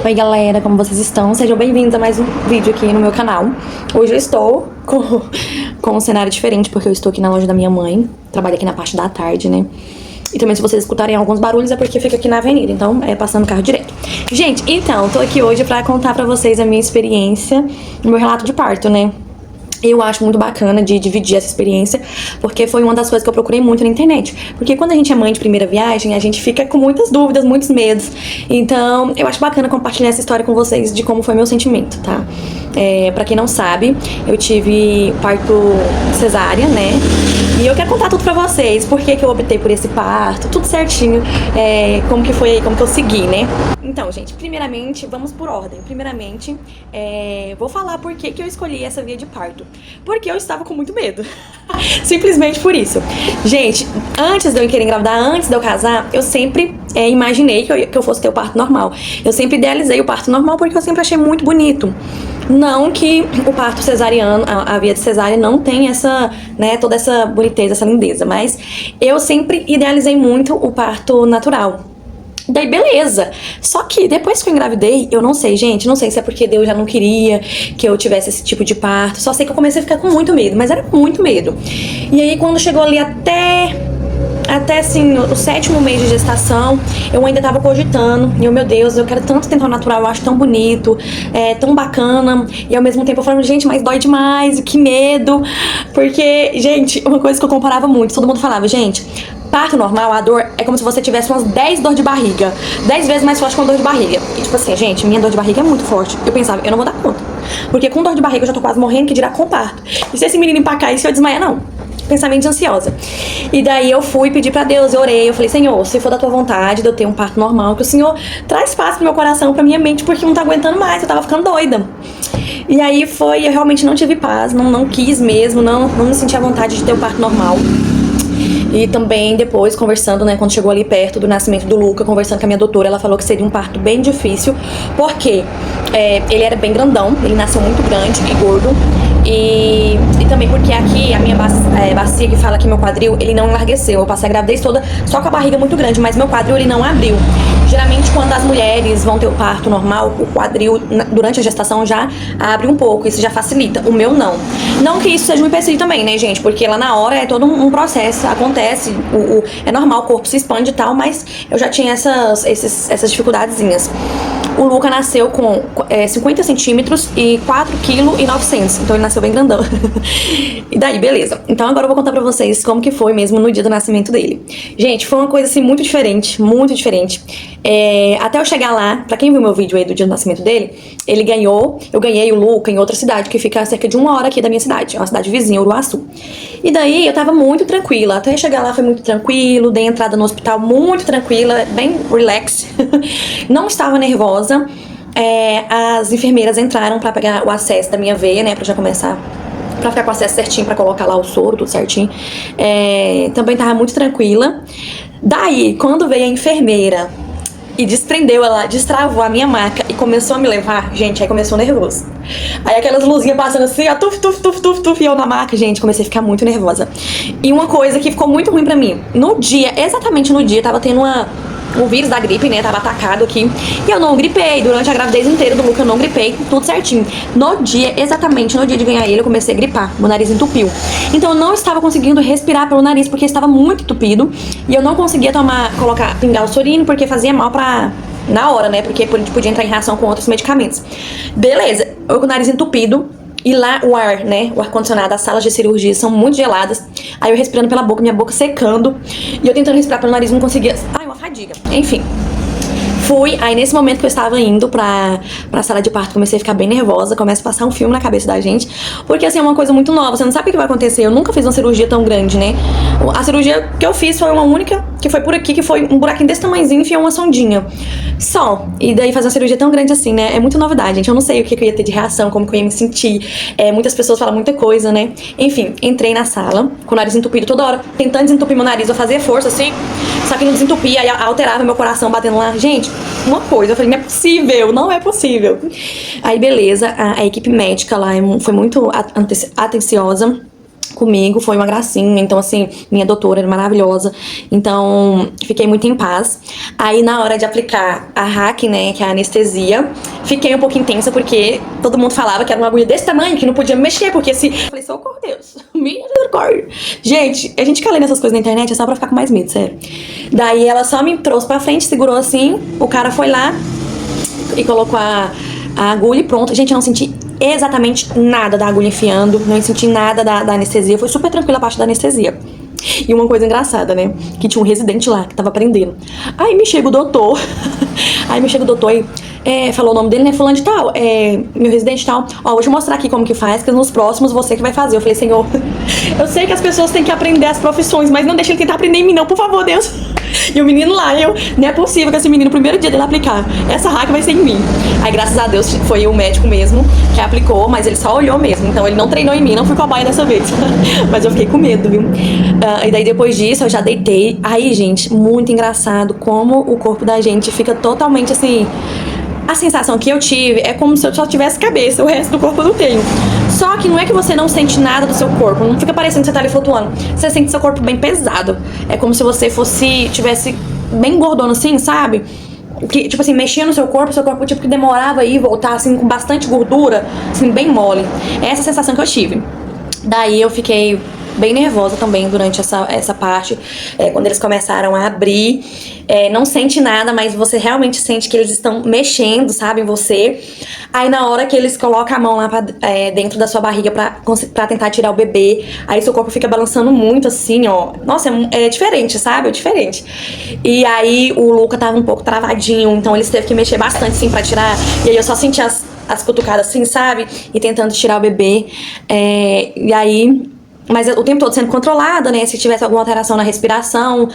Oi galera, como vocês estão? Sejam bem-vindos a mais um vídeo aqui no meu canal. Hoje eu estou com um cenário diferente, porque eu estou aqui na loja da minha mãe. Trabalho aqui na parte da tarde, né? E também se vocês escutarem alguns barulhos é porque fica aqui na avenida, então é passando o carro direto. Gente, então, tô aqui hoje pra contar pra vocês a minha experiência, o meu relato de parto, né? Eu acho muito bacana de dividir essa experiência, porque foi uma das coisas que eu procurei muito na internet. Porque quando a gente é mãe de primeira viagem, a gente fica com muitas dúvidas, muitos medos. Então, eu acho bacana compartilhar essa história com vocês de como foi meu sentimento, tá? Pra quem não sabe, eu tive parto cesárea, né? E eu quero contar tudo pra vocês, por que eu optei por esse parto, tudo certinho, como que foi, como que eu segui, né? Então, gente, primeiramente, vamos por ordem. Primeiramente, vou falar por que eu escolhi essa via de parto. Porque eu estava com muito medo. Simplesmente por isso. Gente, antes de eu querer engravidar, antes de eu casar, eu sempre imaginei que eu fosse ter o parto normal. Eu sempre idealizei o parto normal porque eu sempre achei muito bonito. Não que o parto cesariano, a via de cesárea não tem essa, né, toda essa boniteza, essa lindeza, mas eu sempre idealizei muito o parto natural. Daí, beleza. Só que depois que eu engravidei, eu não sei, gente, não sei se é porque Deus já não queria que eu tivesse esse tipo de parto. Só sei que eu comecei a ficar com muito medo, mas era muito medo. E aí, quando chegou ali até assim, o 7º mês de gestação, eu ainda tava cogitando. E eu, meu Deus, eu quero tanto tentar o natural, eu acho tão bonito, tão bacana. E ao mesmo tempo eu falando, gente, mas dói demais, que medo. Porque, gente, uma coisa que eu comparava muito, todo mundo falava, gente, parto normal, a dor é como se você tivesse umas 10 dor de barriga. 10 vezes mais forte que uma dor de barriga. E tipo assim, gente, minha dor de barriga é muito forte. Eu pensava, eu não vou dar conta. Porque com dor de barriga eu já tô quase morrendo, que dirá com parto. E se esse menino empacar e se eu desmaiar, não. Pensamento de ansiosa. E daí eu fui pedir pra Deus, eu orei, eu falei, Senhor, se for da tua vontade de eu ter um parto normal, que o Senhor traz paz pro meu coração, pra minha mente, porque eu não tô aguentando mais, eu tava ficando doida. E aí foi, eu realmente não tive paz, não quis mesmo, não me senti à vontade de ter um parto normal. E também depois, conversando, né, quando chegou ali perto do nascimento do Luca, conversando com a minha doutora, ela falou que seria um parto bem difícil, porque ele era bem grandão, ele nasceu muito grande e gordo. E também porque aqui a minha bacia que fala que meu quadril, ele não enlargueceu. Eu passei a gravidez toda só com a barriga muito grande, mas meu quadril ele não abriu. Geralmente quando as mulheres vão ter o parto normal, o quadril durante a gestação já abre um pouco, isso já facilita. O meu não. Não que isso seja um empecilho também, né, gente? Porque lá na hora é todo um processo, acontece, é normal, o corpo se expande e tal, mas eu já tinha essas dificuldadezinhas. O Luca nasceu com 50 centímetros e 4,9 kg. Então ele nasceu bem grandão. E daí, beleza. Então agora eu vou contar pra vocês como que foi mesmo no dia do nascimento dele. Gente, foi uma coisa assim muito diferente, muito diferente. Até eu chegar lá, pra quem viu meu vídeo aí do dia do nascimento dele, eu ganhei o Luca em outra cidade, que fica a cerca de 1 hora aqui da minha cidade. É uma cidade vizinha, Uruaçu. E daí eu tava muito tranquila. Até chegar lá foi muito tranquilo, dei entrada no hospital muito tranquila, bem relax. Não estava nervosa. As enfermeiras entraram pra pegar o acesso da minha veia, né, pra já começar, pra ficar com o acesso certinho, pra colocar lá o soro, tudo certinho. Também tava muito tranquila. Daí, quando veio a enfermeira e desprendeu, ela destravou a minha maca e começou a me levar, gente, aí começou o nervoso. Aí aquelas luzinhas passando assim, ó, tuf, tuf, tuf, tuf, tuf, e eu na maca, gente, comecei a ficar muito nervosa. E uma coisa que ficou muito ruim pra mim, no dia, exatamente no dia, tava tendo o vírus da gripe, né, tava atacado aqui, e eu não gripei, durante a gravidez inteira do Luca eu não gripei, tudo certinho. No dia, exatamente no dia de ganhar ele, eu comecei a gripar, meu nariz entupiu. Então eu não estava conseguindo respirar pelo nariz, porque estava muito entupido, e eu não conseguia pingar o sorino, porque fazia mal na hora, né, porque podia entrar em reação com outros medicamentos. Beleza, eu com o nariz entupido, e lá o ar, né, o ar-condicionado, as salas de cirurgia são muito geladas. Aí eu respirando pela boca, minha boca secando. E eu tentando respirar pelo nariz, não conseguia. Ai, uma fadiga. Enfim. Fui, aí nesse momento que eu estava indo pra sala de parto, comecei a ficar bem nervosa, começa a passar um filme na cabeça da gente, porque assim, é uma coisa muito nova, você não sabe o que vai acontecer, eu nunca fiz uma cirurgia tão grande, né? A cirurgia que eu fiz foi uma única, que foi por aqui, que foi um buraquinho desse tamanhozinho, enfiou uma sondinha, só. E daí fazer uma cirurgia tão grande assim, né? É muito novidade, gente, eu não sei o que eu ia ter de reação, como que eu ia me sentir, muitas pessoas falam muita coisa, né? Enfim, entrei na sala, com o nariz entupido toda hora, tentando desentupir meu nariz, eu fazia força assim, só que não desentupia, aí alterava meu coração batendo lá, gente, uma coisa, eu falei, não é possível, não é possível. Aí beleza, a equipe médica lá foi muito atenciosa comigo, foi uma gracinha. Então, assim, minha doutora era maravilhosa. Então, fiquei muito em paz. Aí, na hora de aplicar a hack, né, que é a anestesia, fiquei um pouco intensa, porque todo mundo falava que era uma agulha desse tamanho, que não podia me mexer, porque se... Eu falei, socorro, Deus, misericórdia. Gente, a gente fica lendo essas coisas na internet, é só pra ficar com mais medo, sério. Daí, ela só me trouxe pra frente, segurou assim, o cara foi lá e colocou a agulha e pronto. Gente, eu não senti exatamente nada da agulha enfiando, não senti nada da anestesia, foi super tranquila a parte da anestesia. E uma coisa engraçada, né, que tinha um residente lá que tava aprendendo. Aí me chega o doutor, e falou o nome dele, né, fulano de tal, meu residente tal, ó, vou te mostrar aqui como que faz, que nos próximos você que vai fazer. Eu falei, senhor, eu sei que as pessoas têm que aprender as profissões, mas não deixa ele tentar aprender em mim não, por favor, Deus. E o menino lá, não é possível que esse menino, no primeiro dia dele aplicar, essa hack vai ser em mim. Aí, graças a Deus, foi o médico mesmo que aplicou, mas ele só olhou mesmo. Então, ele não treinou em mim, não fui cobaia dessa vez. Mas eu fiquei com medo, viu? E daí, depois disso, eu já deitei. Aí, gente, muito engraçado como o corpo da gente fica totalmente assim... A sensação que eu tive é como se eu só tivesse cabeça, o resto do corpo eu não tenho. Só que não é que você não sente nada do seu corpo, não fica parecendo que você tá ali flutuando. Você sente seu corpo bem pesado. É como se você tivesse bem gordona assim, sabe? Que, tipo assim, mexia no seu corpo tipo que demorava a ir e voltar assim, com bastante gordura, assim, bem mole. É essa sensação que eu tive. Daí eu fiquei bem nervosa também durante essa parte, quando eles começaram a abrir. Não sente nada, mas você realmente sente que eles estão mexendo, sabe, em você. Aí na hora que eles colocam a mão lá dentro da sua barriga pra tentar tirar o bebê, aí seu corpo fica balançando muito assim, ó. Nossa, é diferente, sabe? É diferente. E aí o Luca tava um pouco travadinho, então eles teve que mexer bastante assim pra tirar. E aí eu só senti as cutucadas assim, sabe? E tentando tirar o bebê. E aí... Mas o tempo todo sendo controlada, né? Se tivesse alguma alteração na respiração,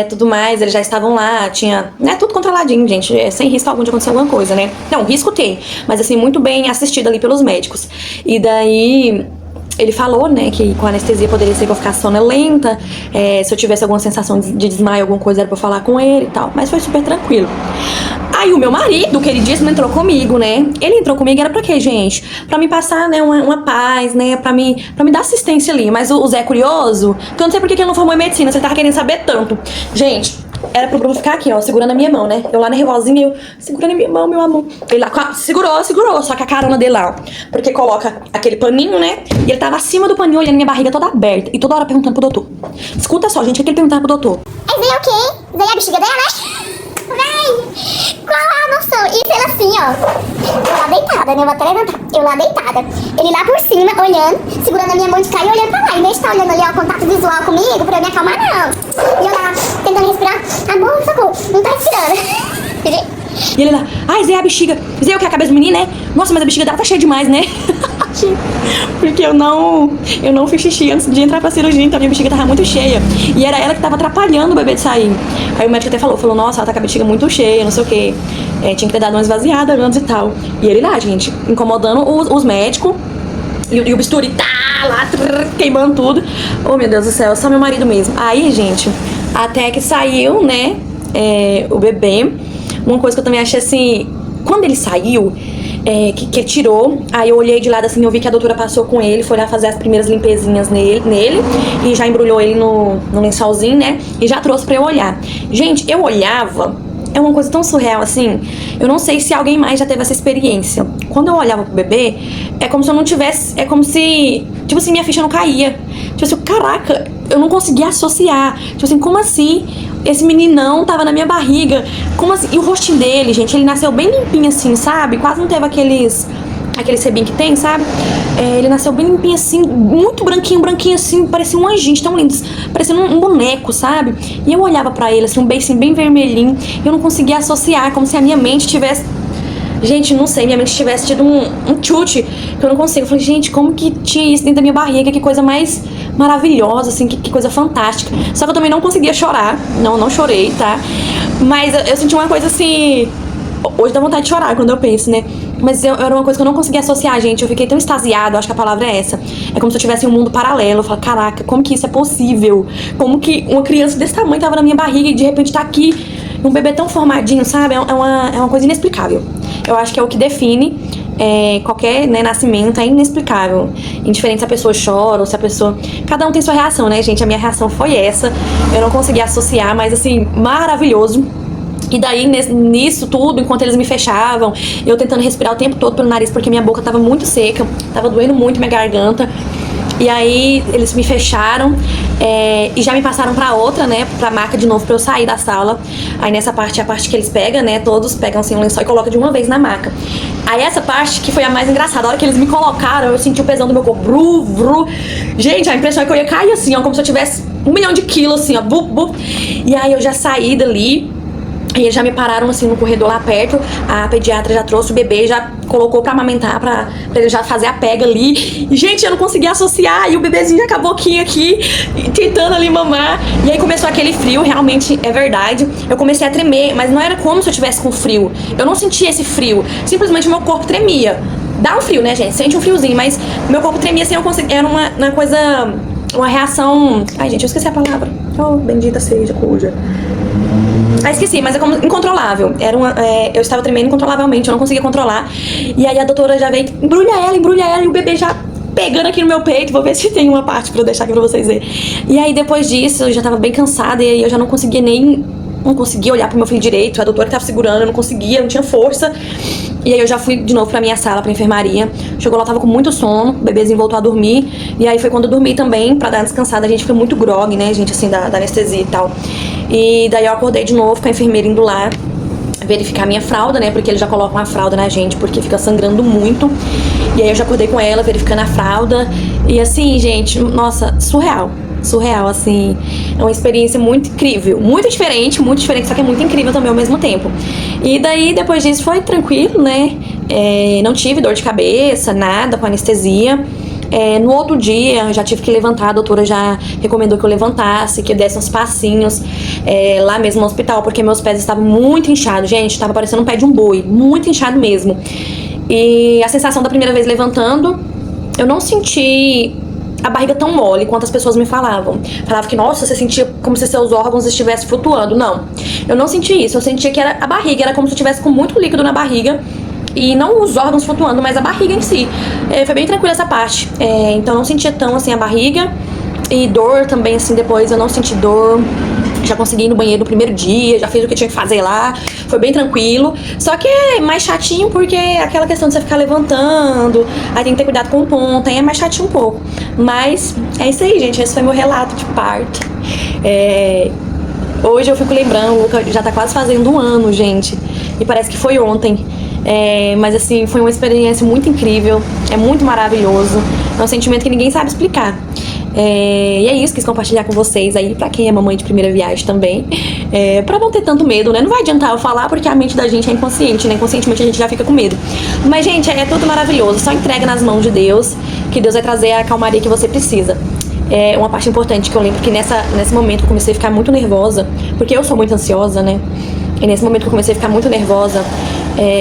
tudo mais, eles já estavam lá, tinha, né? Tudo controladinho, gente, sem risco algum de acontecer alguma coisa, né? Não, risco tem, mas assim, muito bem assistido ali pelos médicos. E daí... Ele falou, né, que com anestesia poderia ser que eu ficasse sonolenta, se eu tivesse alguma sensação de desmaio, alguma coisa, era pra eu falar com ele e tal, mas foi super tranquilo. Aí o meu marido, queridíssimo, entrou comigo, né? Ele entrou comigo, era pra quê, gente? Pra me passar, né, uma paz, né, pra me dar assistência ali. Mas o Zé é curioso, que eu não sei por que ele não formou em medicina, você tava querendo saber tanto. Gente... Era pro Bruno ficar aqui, ó, segurando a minha mão, né? Eu lá na revozinha, eu segurando a minha mão, meu amor. Ele lá, segurou, só que a carona dele lá, ó. Porque coloca aquele paninho, né? E ele tava acima do paninho, olhando minha barriga toda aberta. E toda hora perguntando pro doutor. Escuta só, gente, o que ele perguntava pro doutor? Vem o quê? Vem a bexiga dela, né? Véi, qual a noção? E ele assim, ó. Eu lá deitada, né? Eu vou até levantar. Eu lá deitada. Ele lá por cima, olhando, segurando a minha mão de cá e olhando pra lá. Em vez de estar olhando ali, ó, contato visual comigo, pra eu me acalmar, não. E eu lá, tentando respirar. Amor, socorro, não tá respirando. E ele lá, ai, Zé, a bexiga. Zé, o que é a cabeça do menino, né? Nossa, mas a bexiga dela tá cheia demais, né? Porque eu não fiz xixi antes de entrar pra cirurgia, então minha bexiga tava muito cheia. E era ela que tava atrapalhando o bebê de sair. Aí o médico até falou, nossa, ela tá com a bexiga muito cheia, não sei o quê. Tinha que ter dado uma esvaziada antes e tal. E ele lá, gente, incomodando os médicos. E o bisturi tá lá, queimando tudo. Oh, meu Deus do céu, só meu marido mesmo. Aí, gente, até que saiu, né, o bebê. Uma coisa que eu também achei assim, quando ele saiu, que tirou, aí eu olhei de lado assim, eu vi que a doutora passou com ele, foi lá fazer as primeiras limpezinhas nele e já embrulhou ele no lençolzinho, né, e já trouxe pra eu olhar. Gente, eu olhava, é uma coisa tão surreal assim, eu não sei se alguém mais já teve essa experiência. Quando eu olhava pro bebê, é como se eu não tivesse, é como se, tipo assim, minha ficha não caía. Tipo assim, caraca, eu não conseguia associar. Tipo assim, como assim? Esse meninão tava na minha barriga. Como assim? E o rostinho dele, gente, ele nasceu bem limpinho assim, sabe? Quase não teve aquele sebinho que tem, sabe? Ele nasceu bem limpinho assim, muito branquinho assim, parecia um anjinho, tão lindo, parecendo um boneco, sabe? E eu olhava pra ele, assim, um beicinho bem vermelhinho, e eu não conseguia associar, como se a minha mente tivesse... Gente, não sei, minha mente tivesse tido um chute, que eu não consigo. Eu falei, gente, como que tinha isso dentro da minha barriga? Que coisa mais maravilhosa, assim, que coisa fantástica. Só que eu também não conseguia chorar, não chorei, tá? Mas eu senti uma coisa assim... Hoje dá vontade de chorar quando eu penso, né? Mas era uma coisa que eu não conseguia associar, gente. Eu fiquei tão extasiada, acho que a palavra é essa. É como se eu tivesse um mundo paralelo. Eu falo, caraca, como que isso é possível? Como que uma criança desse tamanho tava na minha barriga e de repente tá aqui? um bebê tão formadinho, sabe? É uma coisa inexplicável. Eu acho que é o que define qualquer, né, nascimento, é inexplicável. Indiferente se a pessoa chora ou se a pessoa... Cada um tem sua reação, né, gente? A minha reação foi essa. Eu não consegui associar, mas assim, maravilhoso. E daí, nisso tudo, enquanto eles me fechavam, eu tentando respirar o tempo todo pelo nariz, porque minha boca tava muito seca, tava doendo muito minha garganta. E aí, eles me fecharam e já me passaram pra outra, né, pra maca de novo, pra eu sair da sala. Aí nessa parte é a parte que eles pegam, né, todos pegam assim um lençol e colocam de uma vez na maca. Aí essa parte que foi a mais engraçada, a hora que eles me colocaram, eu senti o pesão do meu corpo, bru, bru. Gente, a impressão é que eu ia cair assim, ó, como se eu tivesse 1 milhão de quilos, assim, ó, bu, bu. E aí eu já saí dali. E eles já me pararam assim no corredor lá perto. A pediatra já trouxe o bebê, já colocou pra amamentar, pra ele já fazer a pega ali. E, gente, eu não conseguia associar. E o bebezinho já com a boquinha aqui, tentando ali mamar. E aí começou aquele frio, realmente é verdade. Eu comecei a tremer, mas não era como se eu tivesse com frio. Eu não sentia esse frio. Simplesmente o meu corpo tremia. Dá um frio, né, gente? Sente um friozinho, mas meu corpo tremia sem eu conseguir. Era uma coisa, uma reação... Ai, gente, eu esqueci a palavra. Oh, bendita seja, cuja. Ah, esqueci, mas é como incontrolável. Eu estava tremendo incontrolavelmente, eu não conseguia controlar. E aí a doutora já veio, embrulha ela, e o bebê já pegando aqui no meu peito. Vou ver se tem uma parte pra eu deixar aqui pra vocês verem. E aí depois disso, eu já tava bem cansada, e aí eu já não conseguia não conseguia olhar pro meu filho direito. A doutora que tava segurando, eu não conseguia, não tinha força. E aí eu já fui de novo pra minha sala, pra enfermaria. Chegou lá, eu tava com muito sono, o bebezinho voltou a dormir. E aí foi quando eu dormi também, pra dar uma descansada. A gente fica muito grog, né, gente, assim, da anestesia e tal. E daí eu acordei de novo com a enfermeira indo lá verificar minha fralda, né, porque eles já colocam a fralda na gente, porque fica sangrando muito. E aí eu já acordei com ela, verificando a fralda. E assim, gente, nossa, surreal, assim, é uma experiência muito incrível, muito diferente, só que é muito incrível também ao mesmo tempo. E daí, depois disso, foi tranquilo, né, não tive dor de cabeça, nada com anestesia. No outro dia, eu já tive que levantar, a doutora já recomendou que eu levantasse, que eu desse uns passinhos lá mesmo no hospital, porque meus pés estavam muito inchados, gente, estava parecendo um pé de um boi, muito inchado mesmo. E a sensação da primeira vez levantando, eu não senti a barriga tão mole quanto as pessoas me falavam. Falavam que, nossa, você sentia como se seus órgãos estivessem flutuando. Não, eu não senti isso. Eu sentia que era a barriga, era como se eu tivesse com muito líquido na barriga. E não os órgãos flutuando, mas a barriga em si. Foi bem tranquila essa parte. Então eu não sentia tão assim a barriga. E dor também, assim, depois eu não senti dor. Já consegui ir no banheiro no primeiro dia, já fiz o que tinha que fazer lá, foi bem tranquilo. Só que é mais chatinho porque aquela questão de você ficar levantando, aí tem que ter cuidado com o ponto, aí é mais chatinho um pouco. Mas é isso aí, gente, esse foi meu relato de parto. Hoje eu fico lembrando, o Luca já tá quase fazendo 1 ano, gente, e parece que foi ontem. Mas assim, foi uma experiência muito incrível, é muito maravilhoso, é um sentimento que ninguém sabe explicar. E é isso, quis compartilhar com vocês aí, pra quem é mamãe de primeira viagem também, pra não ter tanto medo, né? Não vai adiantar eu falar porque a mente da gente é inconsciente, né? Inconscientemente a gente já fica com medo. Mas, gente, é tudo maravilhoso, só entrega nas mãos de Deus, que Deus vai trazer a calmaria que você precisa. Uma parte importante que eu lembro que nesse momento eu comecei a ficar muito nervosa, porque eu sou muito ansiosa, né? E nesse momento que eu comecei a ficar muito nervosa,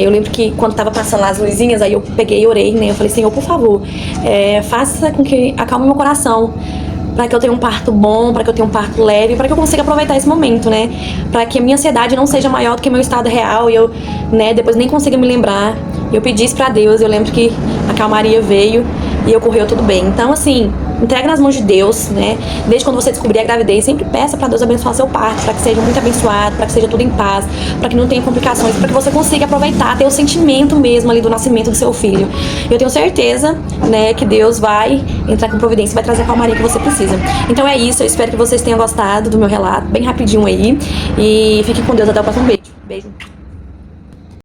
eu lembro que quando tava passando lá as luzinhas, aí eu peguei e orei, né? Eu falei, Senhor, por favor, faça com que acalme meu coração, pra que eu tenha um parto bom, pra que eu tenha um parto leve, pra que eu consiga aproveitar esse momento, né? Pra que a minha ansiedade não seja maior do que meu estado real e eu, né, depois nem consiga me lembrar. Eu pedi isso pra Deus, eu lembro que a calmaria veio e ocorreu tudo bem. Então, assim, entrega nas mãos de Deus, né? Desde quando você descobrir a gravidez, sempre peça pra Deus abençoar seu parto, pra que seja muito abençoado, pra que seja tudo em paz, pra que não tenha complicações, pra que você consiga aproveitar, ter o sentimento mesmo ali do nascimento do seu filho. Eu tenho certeza, né, que Deus vai entrar com providência e vai trazer a calmaria que você precisa. Então é isso, eu espero que vocês tenham gostado do meu relato, bem rapidinho aí. E fiquem com Deus, até o próximo beijo. Beijo.